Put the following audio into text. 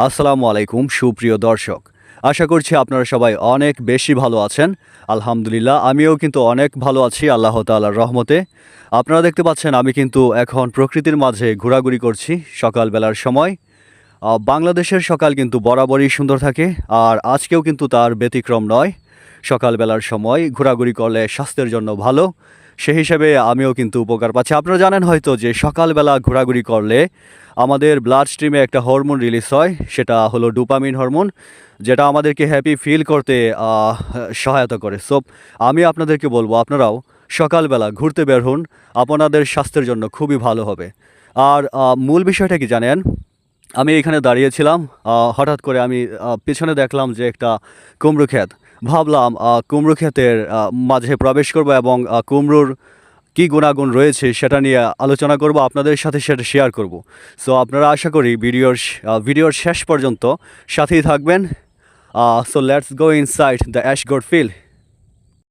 আসসালামু আলাইকুম সুপ্রিয় দর্শক। আশা করছি আপনারা সবাই অনেক বেশি ভালো আছেন। আলহামদুলিল্লাহ আমিও কিন্তু অনেক ভালো আছি আল্লাহ তাআলার রহমতে। আপনারা দেখতে পাচ্ছেন আমি কিন্তু এখন প্রকৃতির মাঝে ঘোরাঘুরি করছি সকালবেলার সময়। বাংলাদেশের সকাল কিন্তু বরাবরই সুন্দর থাকে আর আজকেও কিন্তু তার ব্যতিক্রম নয়। সকালবেলার সময় ঘোরাঘুরি করলে স্বাস্থ্যের জন্য ভালো। সেই হিসেবে আমিও কিন্তু উপকার পাচ্ছি। আপনারা জানেন হয়তো যে সকালবেলা ঘোরাঘুরি করলে আমাদের ব্লাড স্ট্রিমে একটা হরমোন রিলিজ হয়, সেটা হলো ডোপামিন হরমোন, যেটা আমাদেরকে হ্যাপি ফিল করতে সহায়তা করে। সো আমি আপনাদেরকে বলবো আপনারাও সকালবেলা ঘুরতে বের হন, আপনাদের স্বাস্থ্যের জন্য খুবই ভালো হবে। আর মূল বিষয়টা কি জানেন, আমি এখানে দাঁড়িয়েছিলাম, হঠাৎ করে আমি পেছনে দেখলাম যে একটা কুমড়ো ক্ষেত। ভাবলাম কুমড়ো ক্ষেতের মাঝে প্রবেশ করব এবং কুমড়োর কী গুণাগুণ রয়েছে সেটা নিয়ে আলোচনা করব, আপনাদের সাথে সেটা শেয়ার করব। সো আপনারা আশা করি ভিডিওর শেষ পর্যন্ত সাথেই থাকবেন। So let's go inside the ash god field.